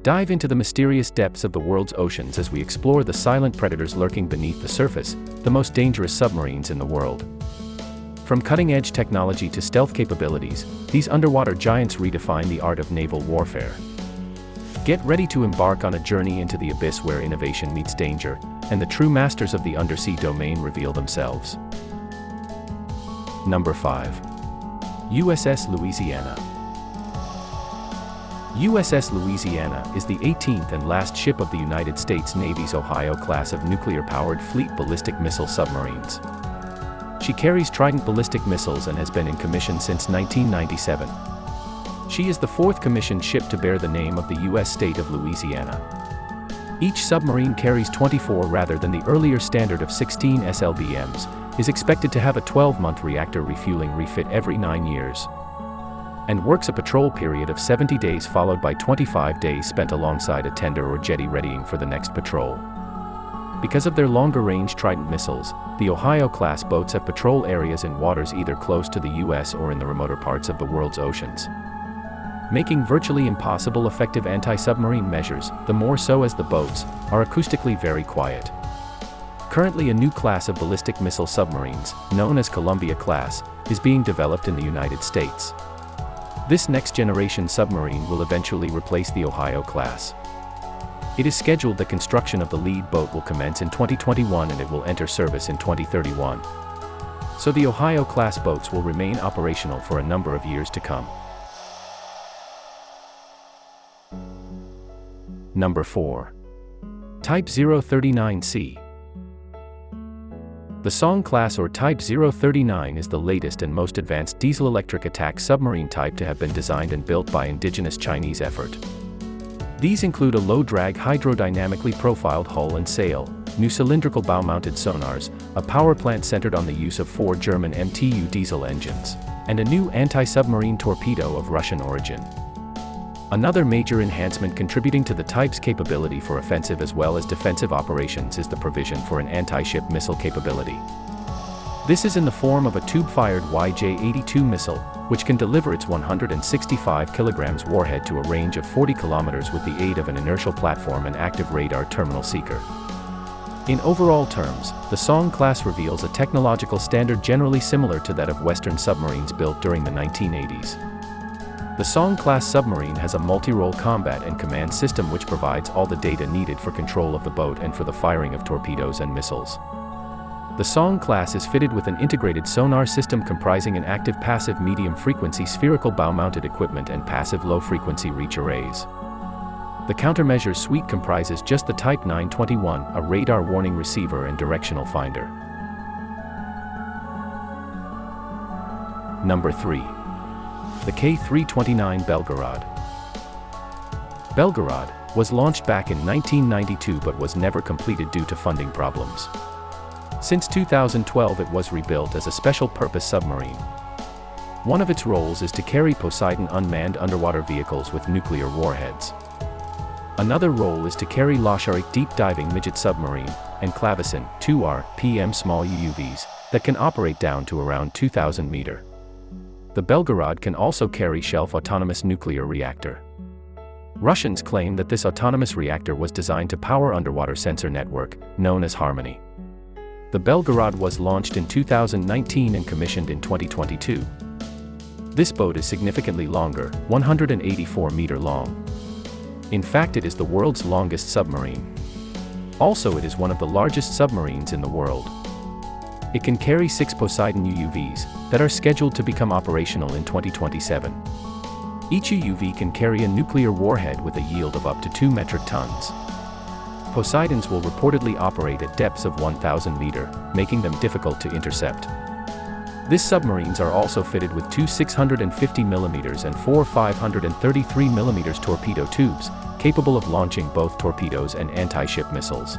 Dive into the mysterious depths of the world's oceans as we explore the silent predators lurking beneath the surface, the most dangerous submarines in the world. From cutting-edge technology to stealth capabilities, these underwater giants redefine the art of naval warfare. Get ready to embark on a journey into the abyss where innovation meets danger, and the true masters of the undersea domain reveal themselves. Number 5. USS Louisiana. USS Louisiana is the 18th and last ship of the United States Navy's Ohio class of nuclear-powered fleet ballistic missile submarines. She carries Trident ballistic missiles and has been in commission since 1997. She is the fourth commissioned ship to bear the name of the U.S. state of Louisiana. Each submarine carries 24 rather than the earlier standard of 16 SLBMs, is expected to have a 12-month reactor refueling refit every 9 years, and works a patrol period of 70 days followed by 25 days spent alongside a tender or jetty readying for the next patrol. Because of their longer-range Trident missiles, the Ohio-class boats have patrol areas in waters either close to the U.S. or in the remoter parts of the world's oceans, making virtually impossible effective anti-submarine measures, the more so as the boats are acoustically very quiet. Currently, a new class of ballistic missile submarines, known as Columbia class, is being developed in the United States. This next-generation submarine will eventually replace the Ohio class. It is scheduled that construction of the lead boat will commence in 2021 and it will enter service in 2031. So the Ohio class boats will remain operational for a number of years to come. Number 4. Type 039C. The Song class or Type 039 is the latest and most advanced diesel-electric attack submarine type to have been designed and built by indigenous Chinese effort. These include a low-drag hydrodynamically profiled hull and sail, new cylindrical bow-mounted sonars, a power plant centered on the use of 4 German MTU diesel engines, and a new anti-submarine torpedo of Russian origin. Another major enhancement contributing to the type's capability for offensive as well as defensive operations is the provision for an anti-ship missile capability. This is in the form of a tube-fired YJ-82 missile, which can deliver its 165 kg warhead to a range of 40 km with the aid of an inertial platform and active radar terminal seeker. In overall terms, the Song class reveals a technological standard generally similar to that of Western submarines built during the 1980s. The Song-class submarine has a multi-role combat and command system which provides all the data needed for control of the boat and for the firing of torpedoes and missiles. The Song class is fitted with an integrated sonar system comprising an active passive medium-frequency spherical bow-mounted equipment and passive low-frequency reach arrays. The countermeasures suite comprises just the Type 921, a radar warning receiver and directional finder. Number 3. The K-329 Belgorod. Belgorod was launched back in 1992 but was never completed due to funding problems. Since 2012 it was rebuilt as a special-purpose submarine. One of its roles is to carry Poseidon unmanned underwater vehicles with nuclear warheads. Another role is to carry Losharik deep-diving midget submarine, and Clavicin 2R PM small UUVs, that can operate down to around 2,000 meters. The Belgorod can also carry Shelf autonomous nuclear reactor. Russians claim that this autonomous reactor was designed to power underwater sensor network, known as Harmony. The Belgorod was launched in 2019 and commissioned in 2022. This boat is significantly longer, 184 meters long. In fact, it is the world's longest submarine. Also, it is one of the largest submarines in the world. It can carry 6 Poseidon UUVs that are scheduled to become operational in 2027. Each UUV can carry a nuclear warhead with a yield of up to 2 metric tons. Poseidons will reportedly operate at depths of 1,000 meters, making them difficult to intercept. These submarines are also fitted with 2 650mm and 4 533mm torpedo tubes, capable of launching both torpedoes and anti-ship missiles.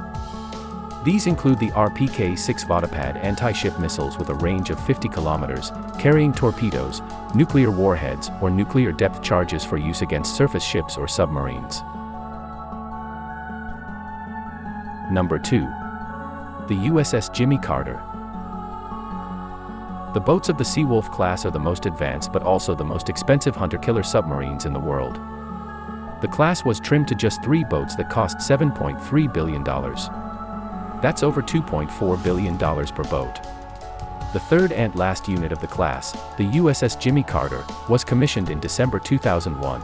These include the RPK-6 Vodopad anti-ship missiles with a range of 50 kilometers, carrying torpedoes, nuclear warheads, or nuclear depth charges for use against surface ships or submarines. Number 2. The USS Jimmy Carter. The boats of the Seawolf class are the most advanced but also the most expensive hunter-killer submarines in the world. The class was trimmed to just 3 boats that cost $7.3 billion. That's over $2.4 billion per boat. The third and last unit of the class, the USS Jimmy Carter, was commissioned in December 2001.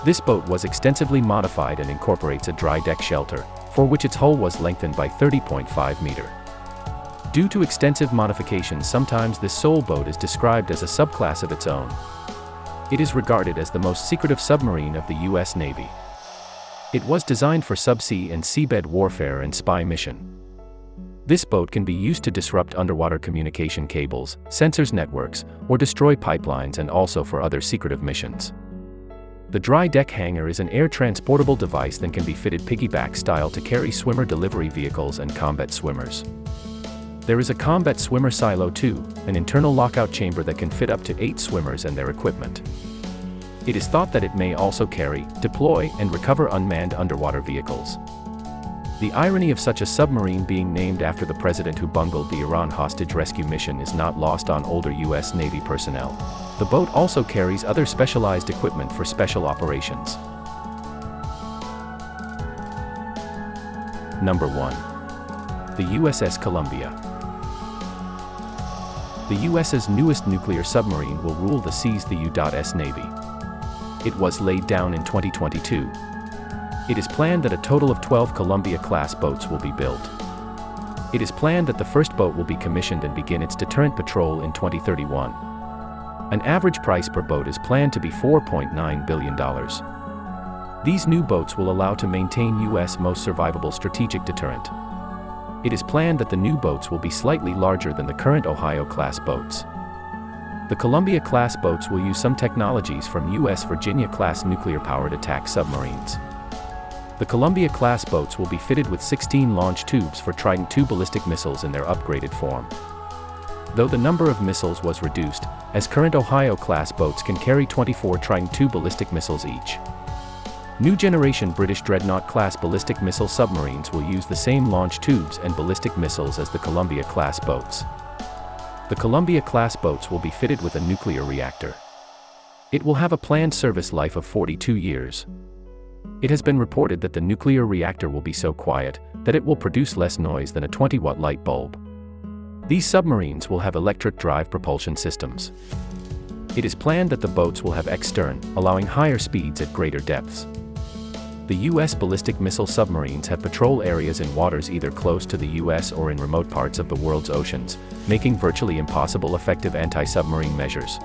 This boat was extensively modified and incorporates a dry deck shelter, for which its hull was lengthened by 30.5 meters. Due to extensive modifications, sometimes this sole boat is described as a subclass of its own. It is regarded as the most secretive submarine of the U.S. Navy. It was designed for subsea and seabed warfare and spy mission. This boat can be used to disrupt underwater communication cables, sensors networks, or destroy pipelines, and also for other secretive missions. The dry deck hangar is an air-transportable device that can be fitted piggyback style to carry swimmer delivery vehicles and combat swimmers. There is a combat swimmer silo too, an internal lockout chamber that can fit up to 8 swimmers and their equipment. It is thought that it may also carry, deploy, and recover unmanned underwater vehicles. The irony of such a submarine being named after the president who bungled the Iran hostage rescue mission is not lost on older U.S. Navy personnel. The boat also carries other specialized equipment for special operations. Number 1. The USS Columbia. The U.S.'s newest nuclear submarine will rule the seas, the U.S. Navy. It was laid down in 2022. It is planned that a total of 12 Columbia-class boats will be built. It is planned that the first boat will be commissioned and begin its deterrent patrol in 2031. An average price per boat is planned to be $4.9 billion. These new boats will allow to maintain U.S. most survivable strategic deterrent. It is planned that the new boats will be slightly larger than the current Ohio-class boats. The Columbia-class boats will use some technologies from U.S. Virginia-class nuclear-powered attack submarines. The Columbia-class boats will be fitted with 16 launch tubes for Trident II ballistic missiles in their upgraded form. Though the number of missiles was reduced, as current Ohio-class boats can carry 24 Trident II ballistic missiles each. New generation British Dreadnought-class ballistic missile submarines will use the same launch tubes and ballistic missiles as the Columbia-class boats. The Columbia-class boats will be fitted with a nuclear reactor. It will have a planned service life of 42 years. It has been reported that the nuclear reactor will be so quiet that it will produce less noise than a 20-watt light bulb. These submarines will have electric drive propulsion systems. It is planned that the boats will have X-stern, allowing higher speeds at greater depths. The U.S. ballistic missile submarines have patrol areas in waters either close to the U.S. or in remote parts of the world's oceans, making virtually impossible effective anti-submarine measures.